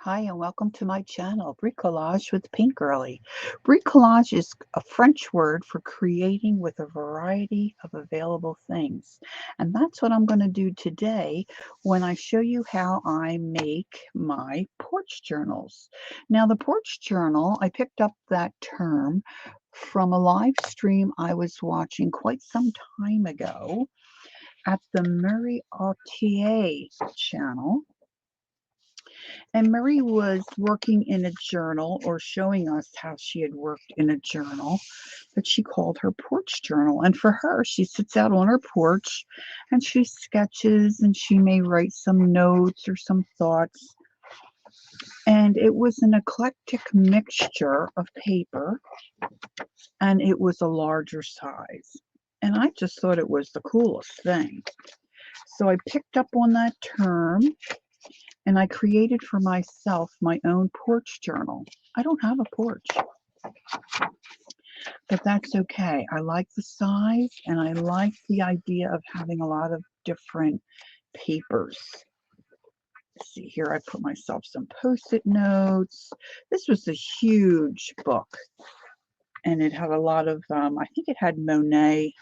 Hi, and welcome to my channel, Bricolage with Pink Girly. Bricolage is a French word for creating with a variety of available things. And that's what I'm going to do today when I show you how I make my porch journals. Now, the porch journal, I picked up that term from a live stream I was watching quite some time ago at the Meri Atelier channel. And Meri was working in a journal or showing us how she had worked in a journal that she called her porch journal. And for her, she sits out on her porch and she sketches and she may write some notes or some thoughts. And it was an eclectic mixture of paper and it was a larger size. And I just thought it was the coolest thing. So I picked up on that term and I created for myself my own porch journal. I don't have a porch, but that's okay. I like the size and I like the idea of having a lot of different papers. Let's see here, I put myself some post-it notes. This was a huge book and it had a lot of, I think it had Monet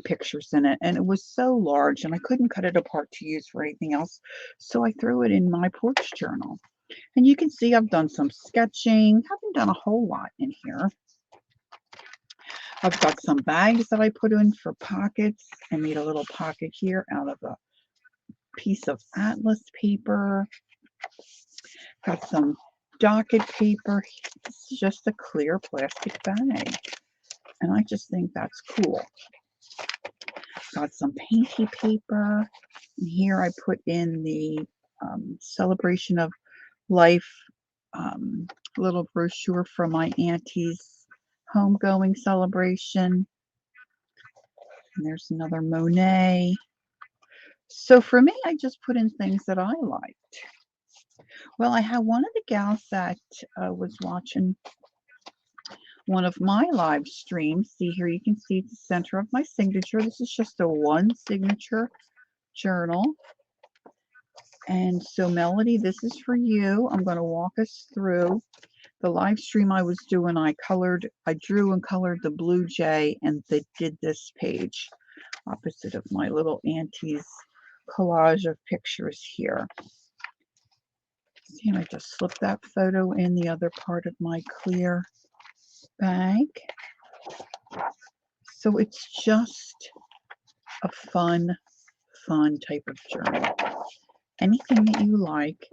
pictures in it, and it was so large and I couldn't cut it apart to use for anything else, so I threw it in my porch journal. And you can see I've done some sketching. Haven't done a whole lot in here. I've got some bags that I put in for pockets. I made a little pocket here out of a piece of atlas paper. Got some docket paper. This is just a clear plastic bag, and I just think that's cool. Got some painty paper. And here I put in the celebration of life little brochure from my auntie's homegoing celebration. And there's another Monet. So for me, I just put in things that I liked. Well, I had one of the gals that was watching one of my live streams. See here, you can see the center of my signature. This is just a one signature journal. And so Melody, this is for you. I'm going to walk us through the live stream I was doing. I drew and colored the blue jay and they did this page opposite of my little auntie's collage of pictures here. See, and I just slipped that photo in the other part of my clear bag. So it's just a fun type of journal. Anything that you like,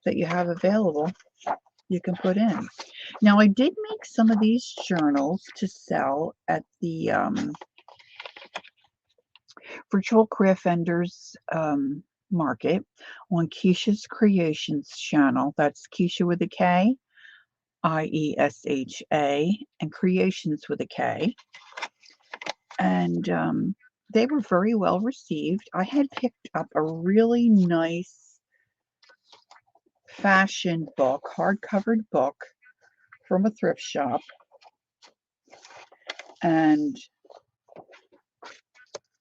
that you have available, you can put in. Now, I did make some of these journals to sell at the Virtual Craft Vendors market on Keisha's Creations channel. That's Keisha with a K, IESHA, and Creations with a K. And they were very well received. I had picked up a really nice fashion book, hardcover book from a thrift shop. And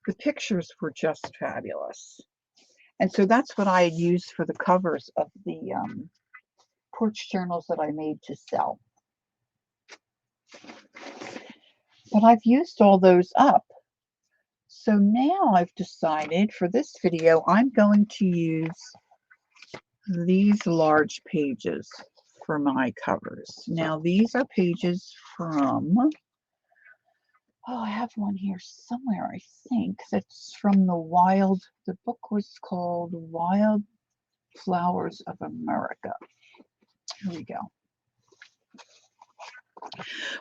the pictures were just fabulous. And so that's what I had used for the covers of the porch journals that I made to sell. But I've used all those up. So now I've decided for this video, I'm going to use these large pages for my covers. Now these are pages from, I have one here somewhere, I think, that's from the book was called Wild Flowers of America. Here we go.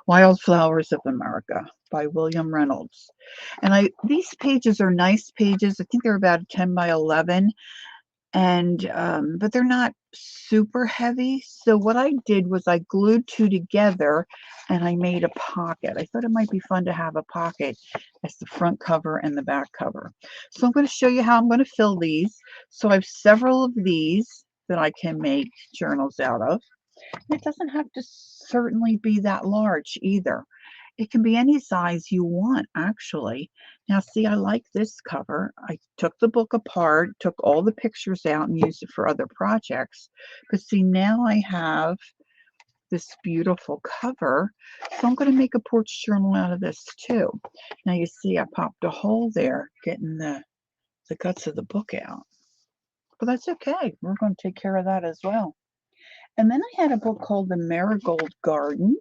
Wild Flowers of America by William Reynolds. And these pages are nice pages. I think they're about 10 by 11. And but they're not super heavy. So what I did was I glued two together and I made a pocket. I thought it might be fun to have a pocket as the front cover and the back cover. So I'm going to show you how I'm going to fill these. So I have several of these that I can make journals out of. And it doesn't have to certainly be that large either. It can be any size you want, actually, Now, see, I like this cover. I took the book apart, took all the pictures out, and used it for other projects. But see, now I have this beautiful cover. So I'm going to make a porch journal out of this too. Now, you see, I popped a hole there, getting the guts of the book out. But that's okay. We're going to take care of that as well. And then I had a book called The Marigold Garden.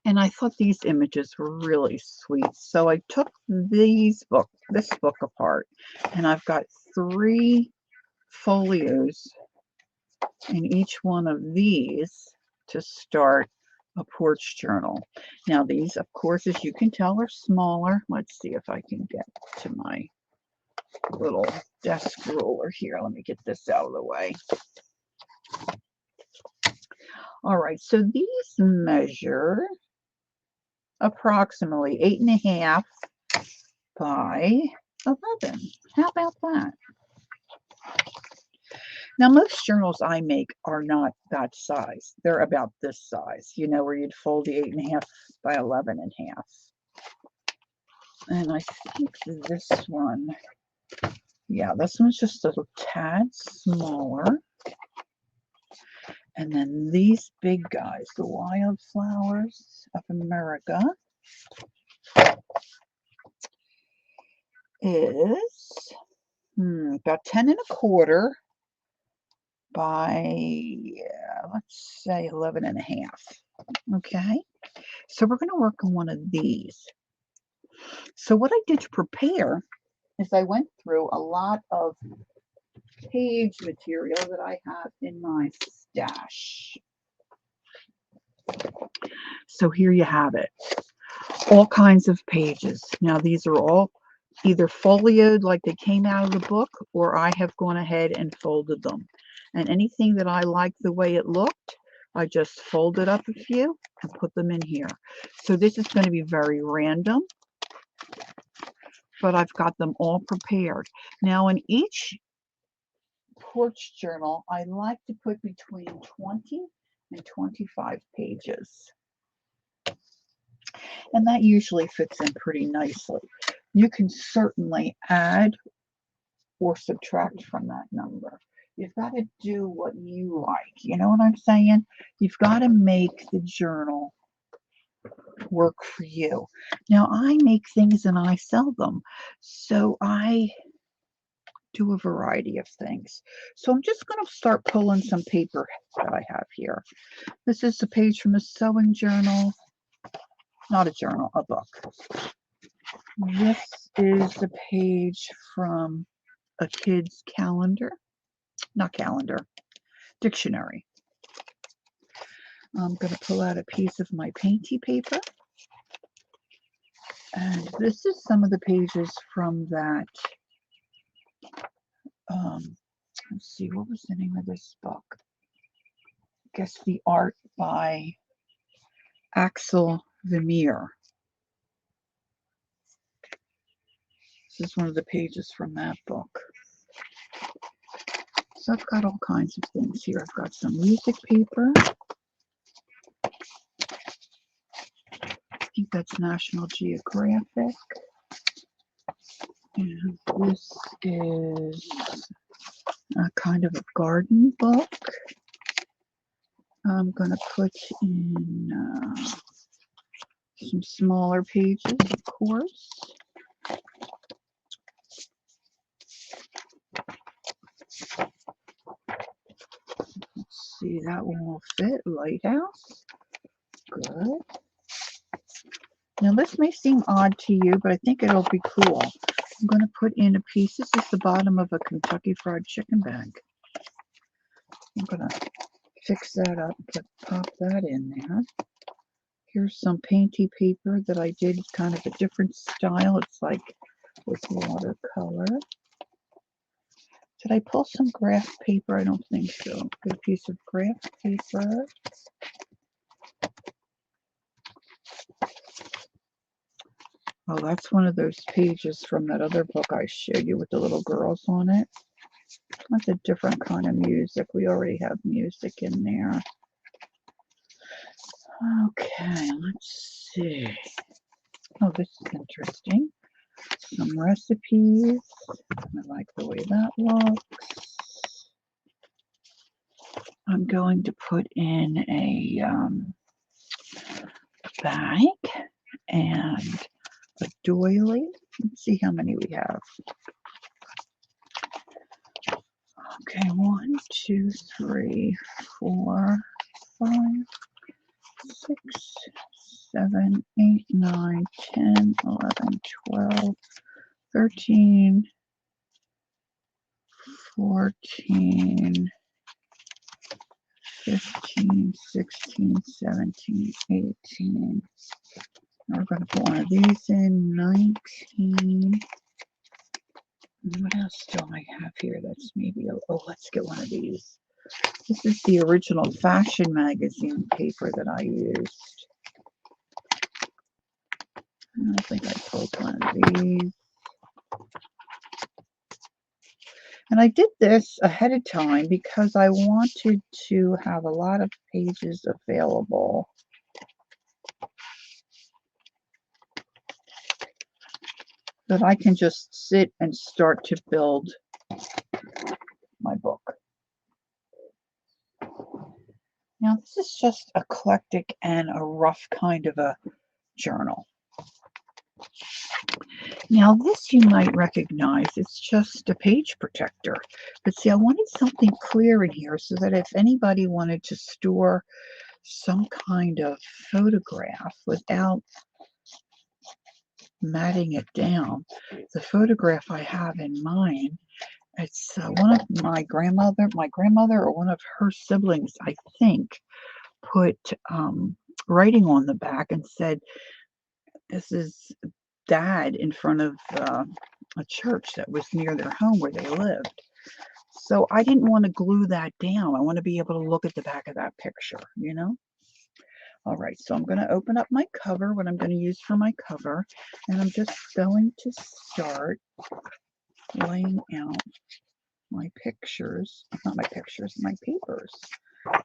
And I thought these images were really sweet. So I took this book apart, and I've got 3 folios in each one of these to start a porch journal. Now these, of course, as you can tell, are smaller. Let's see if I can get to my little desk ruler here. Let me get this out of the way. All right, so these measure approximately 8.5 by 11. How about that? Now, most journals I make are not that size. They're about this size, you know, where you'd fold the 8.5 by 11 in half. And I think this one, yeah, this one's just a tad smaller. And then these big guys, the Wildflowers of America, is about 10.25 by, let's say 11.5. Okay, so we're going to work on one of these. So what I did to prepare is I went through a lot of page material that I have in my stash. So here you have it. All kinds of pages. Now these are all either folioed like they came out of the book, or I have gone ahead and folded them. And anything that I like the way it looked, I just folded up a few and put them in here. So this is going to be very random, but I've got them all prepared. Now in each porch journal, I like to put between 20 and 25 pages. And that usually fits in pretty nicely. You can certainly add or subtract from that number. You've got to do what you like. You know what I'm saying? You've got to make the journal work for you. Now, I make things and I sell them. So I do a variety of things. So I'm just going to start pulling some paper that I have here. This is a page from a sewing journal. Not a journal, a book. This is a page from a kid's calendar. Not calendar, dictionary. I'm going to pull out a piece of my painty paper. And this is some of the pages from that. Let's see, what was the name of this book? I guess The Art by Axel Vermeer. This is one of the pages from that book. So I've got all kinds of things here. I've got some music paper. I think that's National Geographic. And this is a kind of a garden book. I'm going to put in some smaller pages, of course. Let's see, that one will fit. Lighthouse. Good. Now this may seem odd to you, but I think it'll be cool. I'm going to put in a piece. This is the bottom of a Kentucky Fried Chicken bag. I'm going to fix that up, pop that in there. Here's some painty paper that I did, kind of a different style. It's like with watercolor. Did I pull some graph paper? I don't think so. Good piece of graph paper. Oh, that's one of those pages from that other book I showed you with the little girls on it. That's a different kind of music. We already have music in there. Okay, let's see. Oh, this is interesting. Some recipes. I like the way that looks. I'm going to put in a bag and a doily. Let's see how many we have. Okay, 1, 2, 3, 4, 5, 6, 7, 8, 9, 10, 11, 12, 13, 14, 15, 16, 17, 18. We're going to put one of these in, 19. What else do I have here that's maybe, oh, let's get one of these. This is the original fashion magazine paper that I used. I don't think I pulled one of these. And I did this ahead of time because I wanted to have a lot of pages available. That I can just sit and start to build my book. Now, this is just eclectic and a rough kind of a journal. Now, this you might recognize. It's just a page protector. But see, I wanted something clear in here so that if anybody wanted to store some kind of photograph without matting it down, the photograph I have in mind, it's one of my grandmother or one of her siblings, I think, put writing on the back and said, this is Dad in front of a church that was near their home where they lived. So I didn't want to glue that down. I want to be able to look at the back of that picture, you know? All right, so I'm going to open up my cover, what I'm going to use for my cover, and I'm just going to start laying out my pictures, not my pictures, my papers,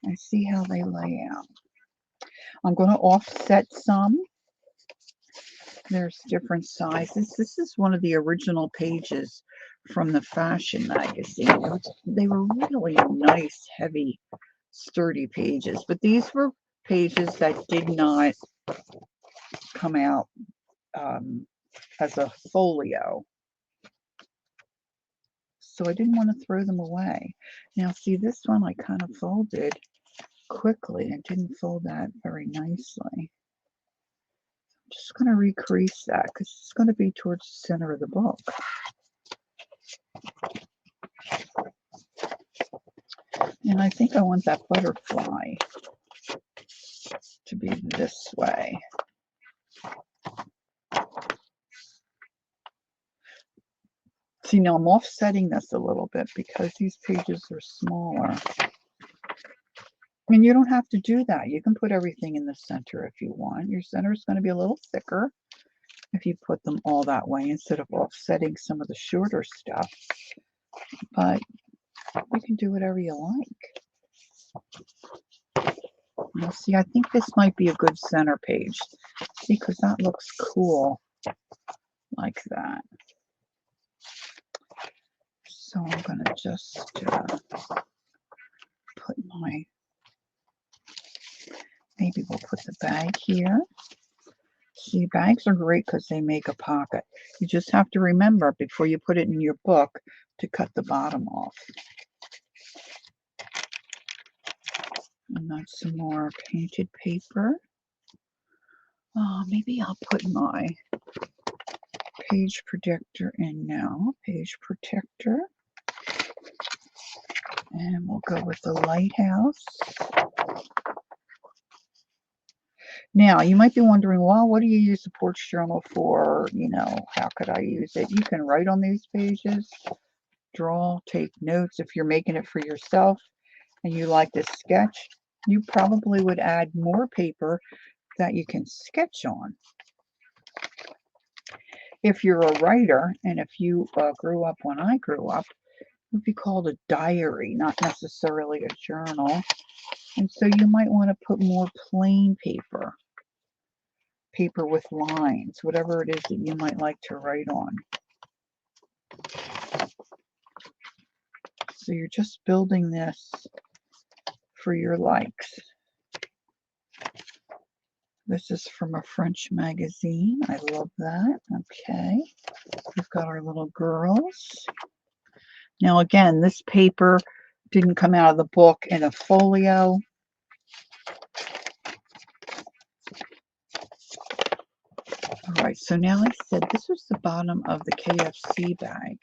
and see how they lay out. I'm going to offset some. There's different sizes. This is one of the original pages from the fashion magazine. They were really nice, heavy, sturdy pages, but these were pages that did not come out as a folio. So I didn't want to throw them away. Now see, this one I kind of folded quickly and didn't fold that very nicely. I'm just going to recrease that because it's going to be towards the center of the book. And I think I want that butterfly to be this way. See, now I'm offsetting this a little bit because these pages are smaller. And you don't have to do that. You can put everything in the center if you want. Your center is going to be a little thicker if you put them all that way instead of offsetting some of the shorter stuff. But you can do whatever you like. Now, see, I think this might be a good center page. See, because that looks cool like that. So I'm going to just put my, maybe we'll put the bag here. See, bags are great because they make a pocket. You just have to remember before you put it in your book to cut the bottom off. And that's some more painted paper. Maybe I'll put my page protector in now. Page protector. And we'll go with the lighthouse. Now, you might be wondering, well, what do you use the Porch Journal for? You know, how could I use it? You can write on these pages, draw, take notes. If you're making it for yourself and you like to sketch, you probably would add more paper that you can sketch on. If you're a writer, and if you grew up when I grew up, it would be called a diary, not necessarily a journal. And so you might want to put more plain paper. paper with lines, whatever it is that you might like to write on. So you're just building this for your likes. This is from a French magazine. I love that. Okay. We've got our little girls. Now again, this paper didn't come out of the book in a folio. All right, so now I said this was the bottom of the KFC bag.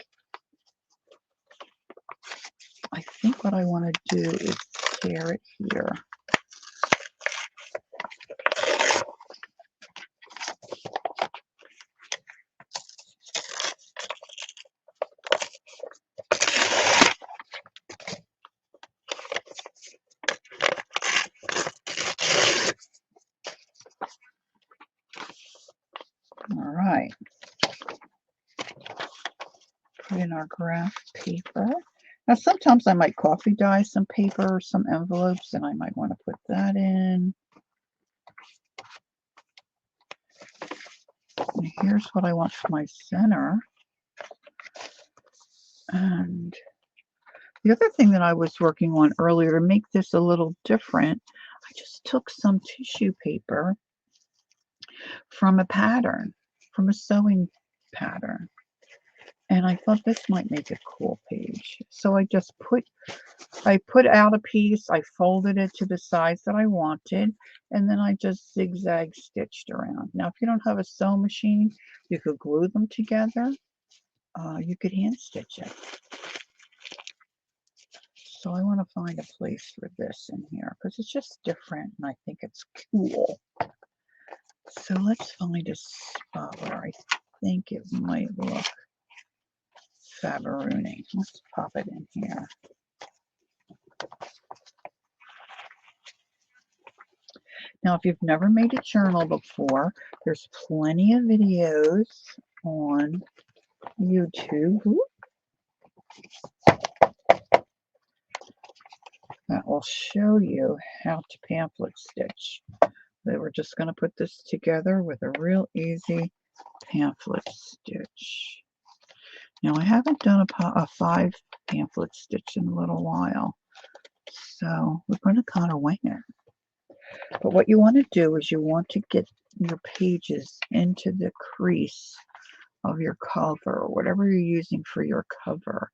I think what I want to do is tear it here. All right. Put in our graph paper. Now, sometimes I might coffee dye some paper or some envelopes, and I might want to put that in. And here's what I want for my center. And the other thing that I was working on earlier to make this a little different, I just took some tissue paper from a pattern, from a sewing pattern. And I thought this might make a cool page. So I put out a piece, I folded it to the size that I wanted, and then I just zigzag stitched around. Now, if you don't have a sewing machine, you could glue them together. You could hand stitch it. So I want to find a place for this in here because it's just different and I think it's cool. So let's find a spot where I think it might look fabarooning. Let's pop it in here. Now, if you've never made a journal before, there's plenty of videos on YouTube that will show you how to pamphlet stitch. They were just going to put this together with a real easy pamphlet stitch. Now, I haven't done a 5 pamphlet stitch in a little while, so we're going to kind of wing it. But what you want to do is you want to get your pages into the crease of your cover, or whatever you're using for your cover,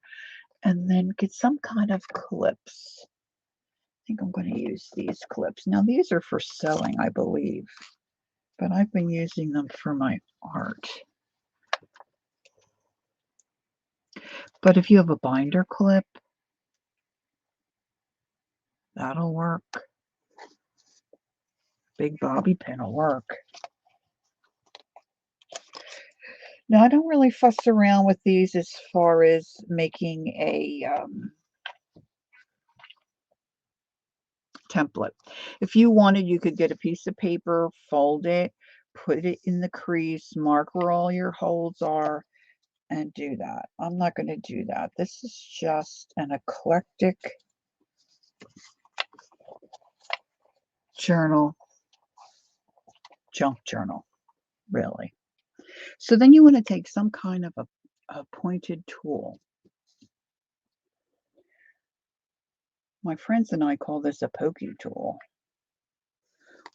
and then get some kind of clips. I think I'm going to use these clips. Now, these are for sewing, I believe, but I've been using them for my art. But if you have a binder clip, that'll work. Big bobby pin will work. Now, I don't really fuss around with these as far as making a template. If you wanted, you could get a piece of paper, fold it, put it in the crease, mark where all your holes are, and do that. I'm not going to do that. This is just an eclectic journal, junk journal, really. So then you want to take some kind of a pointed tool. My friends and I call this a pokey tool.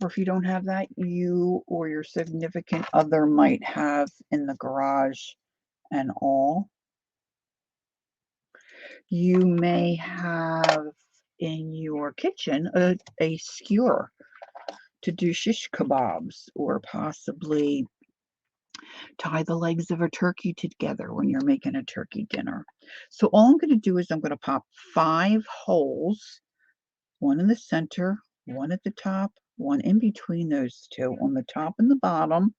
Or if you don't have that, you or your significant other might have in the garage and all. You may have in your kitchen a skewer to do shish kebabs, or possibly tie the legs of a turkey together when you're making a turkey dinner. So all I'm going to do is I'm going to pop 5 holes, one in the center, one at the top, one in between those two on the top and the bottom.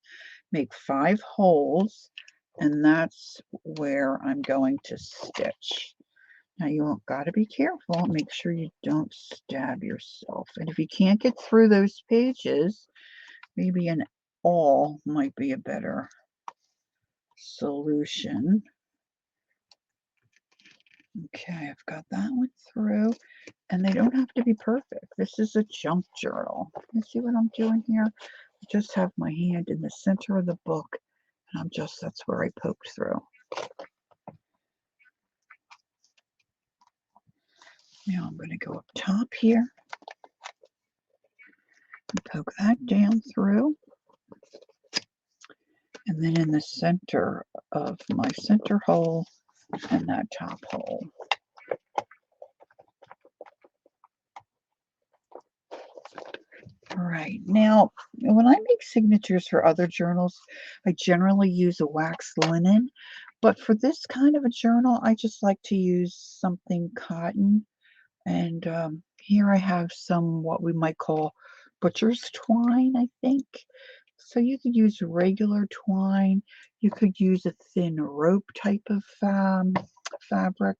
Make 5 holes, and that's where I'm going to stitch. Now you got to be careful. Make sure you don't stab yourself. And if you can't get through those pages, maybe an awl might be a better solution. Okay, I've got that one through, and they don't have to be perfect. This is a junk journal. You see what I'm doing here? Just have my hand in the center of the book, and that's where I poked through. Now I'm going to go up top here and poke that down through. And then in the center of my center hole and that top hole. All right, now when I make signatures for other journals, I generally use a wax linen, but for this kind of a journal, I just like to use something cotton. And here I have some what we might call butcher's twine, I think. So you could use regular twine. You could use a thin rope type of fabric.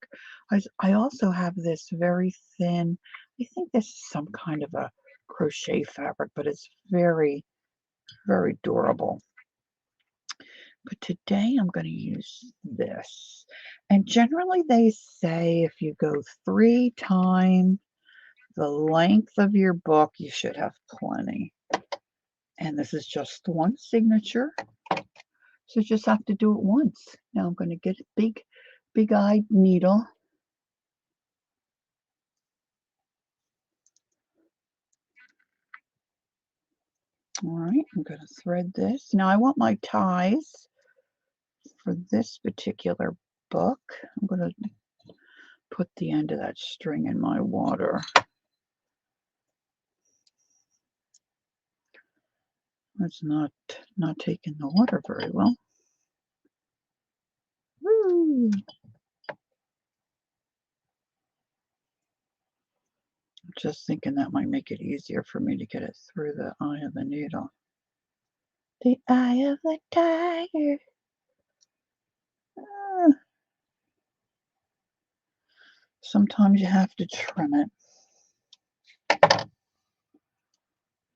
I also have this very thin, I think this is some kind of a crochet fabric, but it's very, very durable. But today I'm going to use this. And generally they say if you go 3 times the length of your book, you should have plenty. And this is just one signature. So you just have to do it once. Now I'm going to get a big-eyed needle. All right, I'm going to thread this. Now I want my ties for this particular book. I'm going to put the end of that string in my water. That's not taking the water very well. Woo! Just thinking that might make it easier for me to get it through the eye of the needle. The eye of the tiger. Sometimes you have to trim it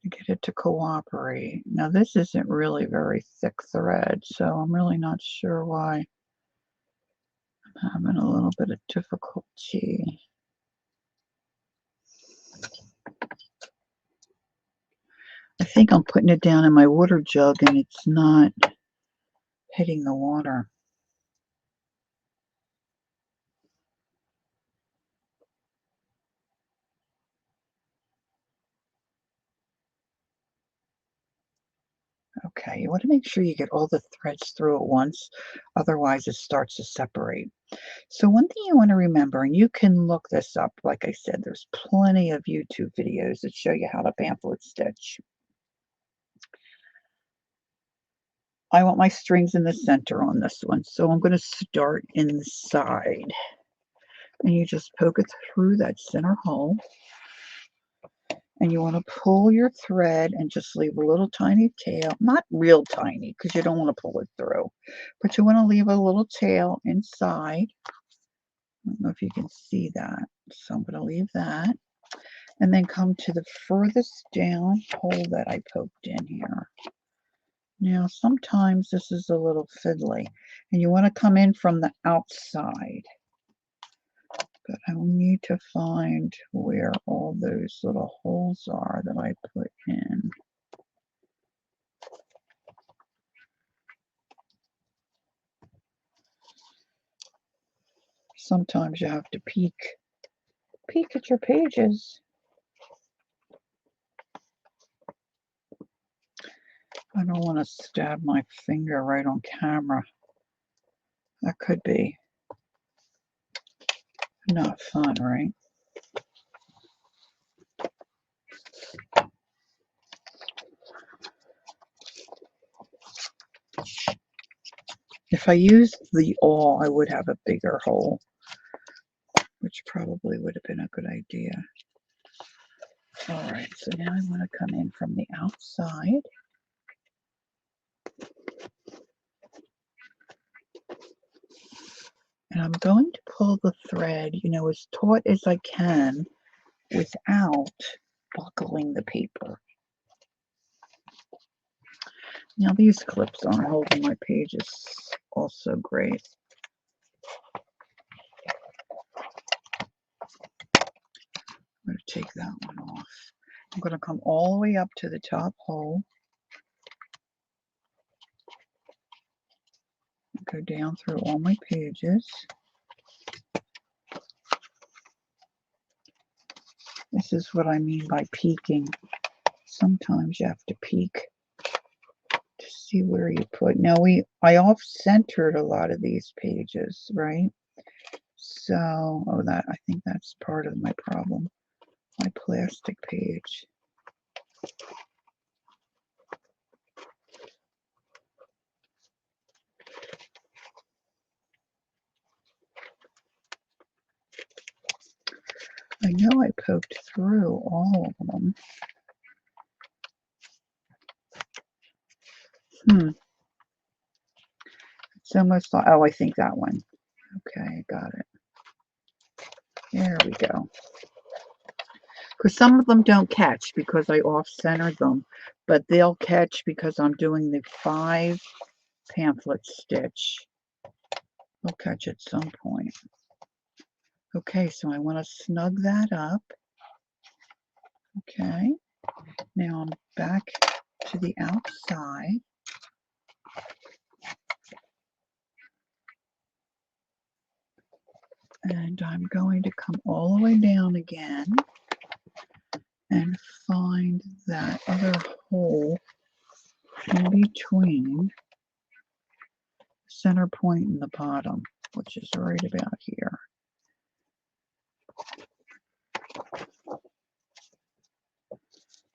to get it to cooperate. Now this isn't really very thick thread, so I'm really not sure why I'm having a little bit of difficulty. I think I'm putting it down in my water jug and it's not hitting the water. Okay, you want to make sure you get all the threads through at once, otherwise it starts to separate. So one thing you want to remember, and you can look this up, like I said, there's plenty of YouTube videos that show you how to pamphlet stitch. I want my strings in the center on this one, so I'm going to start inside. And you just poke it through that center hole. And you want to pull your thread and just leave a little tiny tail, not real tiny because you don't want to pull it through, but you want to leave a little tail inside. I don't know if you can see that, so I'm going to leave that and then come to the furthest down hole that I poked in here. Now sometimes this is a little fiddly and you want to come in from the outside. But I will need to find where all those little holes are that I put in. Sometimes you have to peek at your pages. I don't want to stab my finger right on camera. That could be not fun, right? If I used the awl, I would have a bigger hole, which probably would have been a good idea. All right, so now I want to come in from the outside. And I'm going to pull the thread, as taut as I can without buckling the paper. Now these clips aren't holding my pages also great. I'm going to take that one off. I'm going to come all the way up to the top hole Go down through all my pages. This is what I mean by peeking. Sometimes you have to peek to see where you put. Now I off-centered a lot of these pages, right? So, I think that's part of my problem. My plastic page. I know I poked through all of them. It's almost like, I think that one. Okay, got it. There we go. Because some of them don't catch because I off-centered them, but they'll catch because I'm doing the 5 pamphlet stitch. They'll catch at some point. Okay, so I want to snug that up. Okay, now I'm back to the outside. And I'm going to come all the way down again and find that other hole in between center point and the bottom, which is right about here.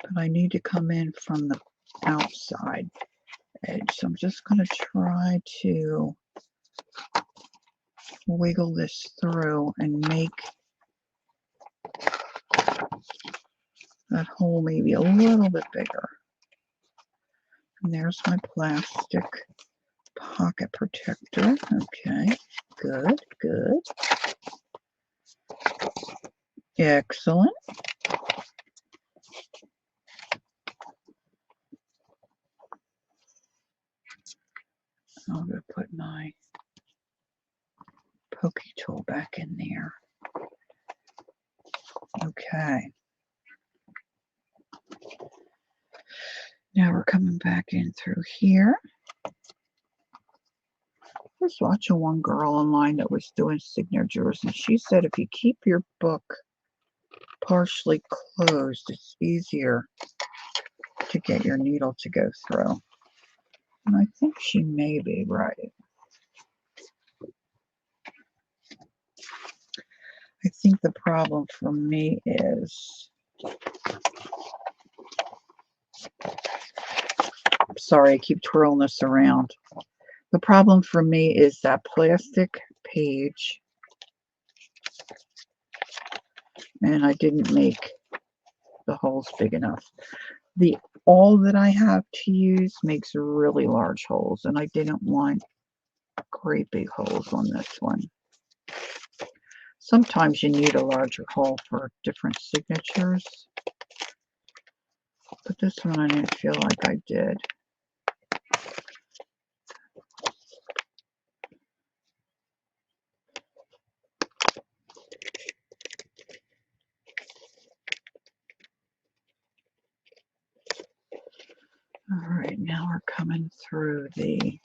But I need to come in from the outside edge. So I'm just going to try to wiggle this through and make that hole maybe a little bit bigger. And there's my plastic pocket protector. Okay, good, good. Excellent. I'm going to put my pokey tool back in there. Okay. Now we're coming back in through here. I was watching one girl online that was doing signatures, and she said if you keep your book partially closed, it's easier to get your needle to go through. And I think she may be right. I think the problem for me is, sorry, I keep twirling this around. The problem for me is that plastic page, and I didn't make the holes big enough. The awl that I have to use makes really large holes, and I didn't want great big holes on this one. Sometimes you need a larger hole for different signatures, but this one I didn't feel like I did. All right, now we're coming through the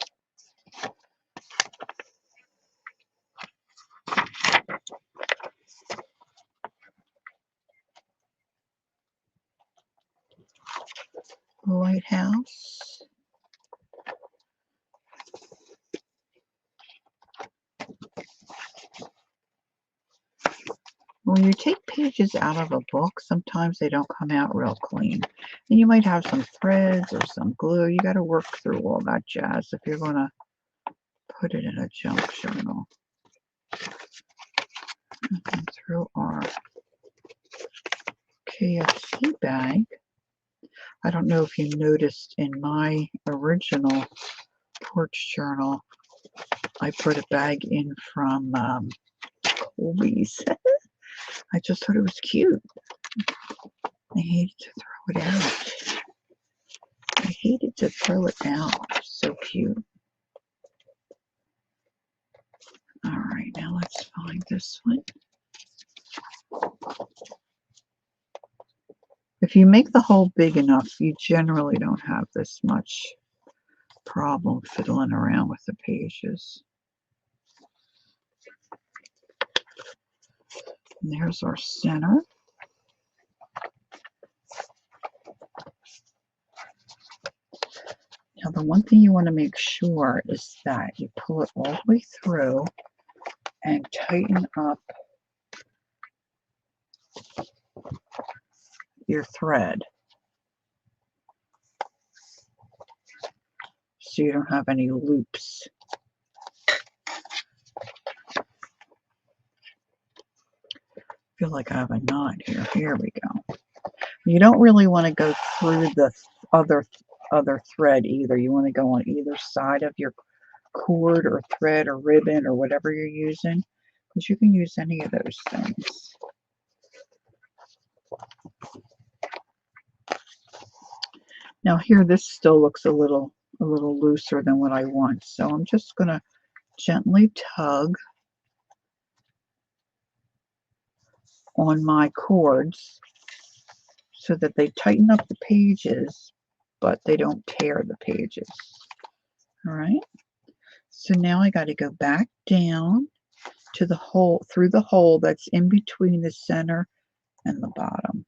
lighthouse. When you take pages out of a book, sometimes they don't come out real clean. And you might have some threads or some glue. You got to work through all that jazz if you're going to put it in a junk journal. And through our KFC bag. I don't know if you noticed in my original Porch Journal, I put a bag in from Colby's. I just thought it was cute. I hated to throw it out. I hated to throw it out. It's so cute. All right, now let's find this one. If you make the hole big enough, you generally don't have this much problem fiddling around with the pages. And there's our center. Now the one thing you want to make sure is that you pull it all the way through and tighten up your thread so you don't have any loops. I feel like I have a knot here. Here we go. You don't really want to go through the other thread either. You want to go on either side of your cord or thread or ribbon or whatever you're using, because you can use any of those things. Now here, this still looks a little looser than what I want, so I'm just going to gently tug on my cords so that they tighten up the pages, but they don't tear the pages. All right. So now I got to go back down to the hole, through the hole that's in between the center and the bottom.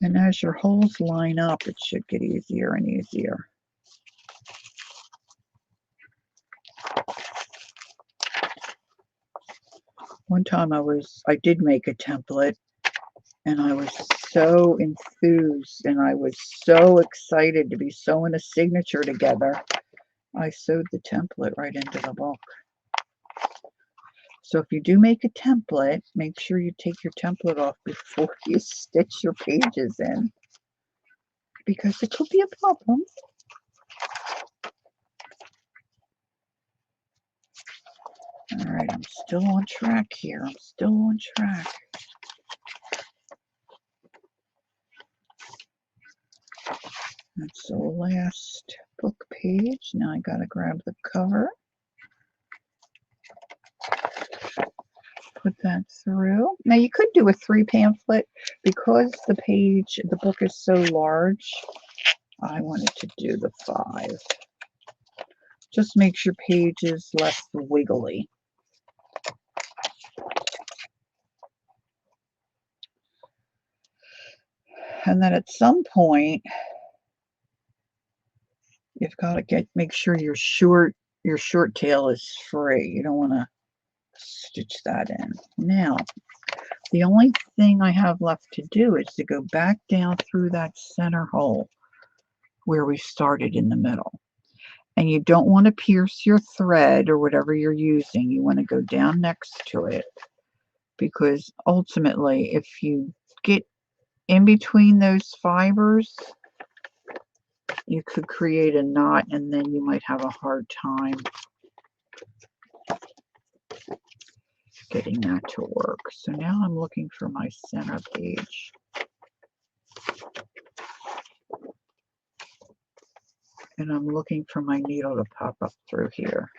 And as your holes line up, it should get easier and easier. One time I did make a template, and I was so enthused and I was so excited to be sewing a signature together. I sewed the template right into the book. So if you do make a template, make sure you take your template off before you stitch your pages in, because it could be a problem. All right, I'm still on track here. I'm still on track. That's the last book page. Now I gotta grab the cover. Put that through. Now you could do a 3 pamphlet. Because the book is so large, I wanted to do the 5. Just makes your pages less wiggly. And then at some point, you've got to make sure your short tail is free. You don't want to stitch that in. Now, the only thing I have left to do is to go back down through that center hole where we started in the middle. And you don't want to pierce your thread or whatever you're using. You want to go down next to it, because ultimately, if you get in between those fibers, you could create a knot, and then you might have a hard time getting that to work. So now I'm looking for my center page. And I'm looking for my needle to pop up through here.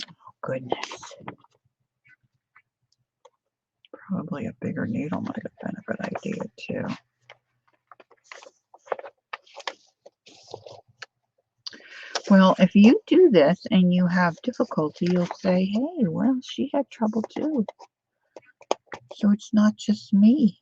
Oh, goodness. Probably a bigger needle might have been a good idea too. Well, if you do this and you have difficulty, you'll say, hey, well, she had trouble too. So it's not just me.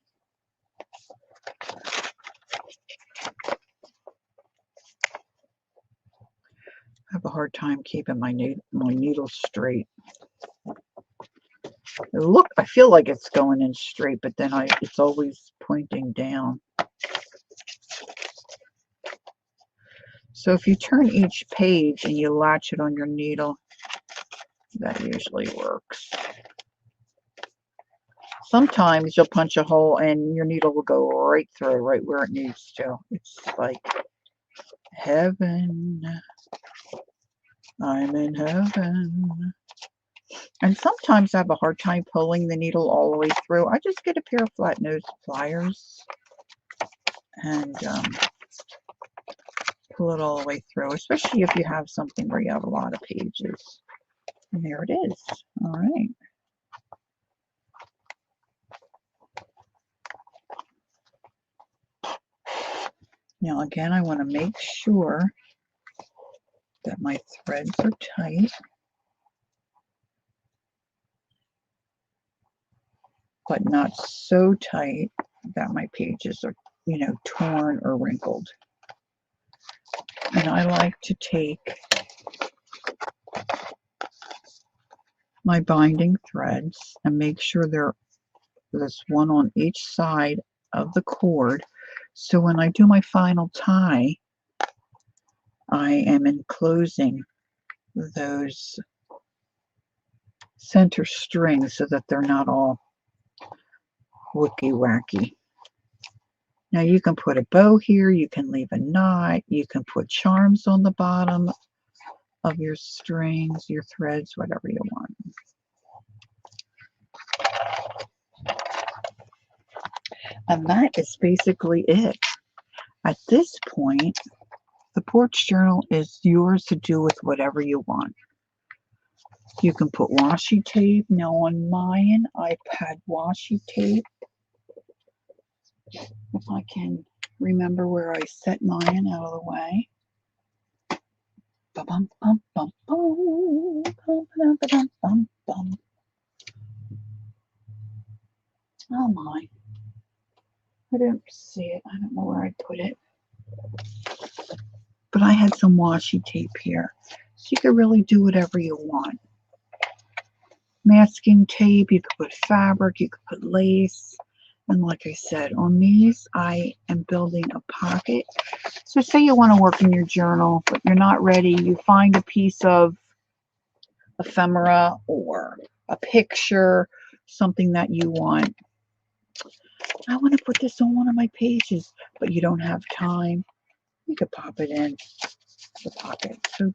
I have a hard time keeping my needle straight. Look, I feel like it's going in straight, but then it's always pointing down. So if you turn each page and you latch it on your needle, that usually works. Sometimes you'll punch a hole and your needle will go right through, right where it needs to. It's like heaven. I'm in heaven. And sometimes I have a hard time pulling the needle all the way through. I just get a pair of flat nose pliers and pull it all the way through, especially if you have something where you have a lot of pages. And there it is. All right. Now again, I want to make sure that my threads are tight, but not so tight that my pages are, torn or wrinkled. And I like to take my binding threads and make sure there's one on each side of the cord. So when I do my final tie, I am enclosing those center strings so that they're not all wicky-wacky. Now you can put a bow here, you can leave a knot, you can put charms on the bottom of your strings, your threads, whatever you want. And that is basically it. At this point, the Porch Journal is yours to do with whatever you want. You can put washi tape. Now on mine, I've had washi tape. If I can remember where I set mine out of the way. Bum, bum, bum, bum, bum, bum, bum, bum, bum. Oh my. I don't see it. I don't know where I put it. But I had some washi tape here. So you can really do whatever you want. Masking tape, you could put fabric, you could put lace. And like I said, on these, I am building a pocket. So say you want to work in your journal, but you're not ready. You find a piece of ephemera or a picture, something that you want. I want to put this on one of my pages, but you don't have time. You could pop it in the pocket. So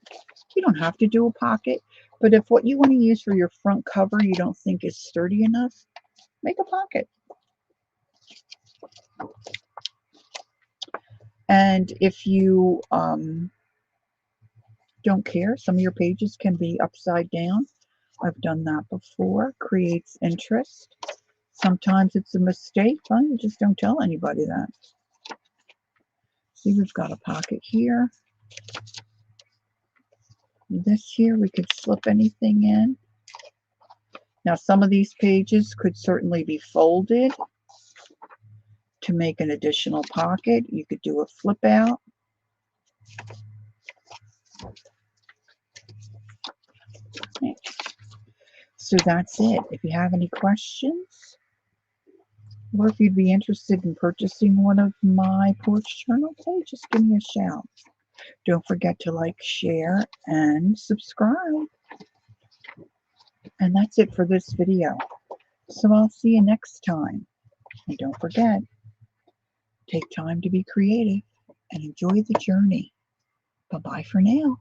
you don't have to do a pocket, but if what you want to use for your front cover you don't think is sturdy enough, make a pocket. And if you don't care, some of your pages can be upside down. I've done that before. Creates interest. Sometimes it's a mistake. Well, you just don't tell anybody that. See, we've got a pocket here. This here, we could slip anything in. Now, some of these pages could certainly be folded to make an additional pocket. You could do a flip out. So that's it. If you have any questions, or if you'd be interested in purchasing one of my Porch Journals, hey, just give me a shout. Don't forget to like, share, and subscribe. And that's it for this video. So I'll see you next time. And don't forget, take time to be creative and enjoy the journey. Bye-bye for now.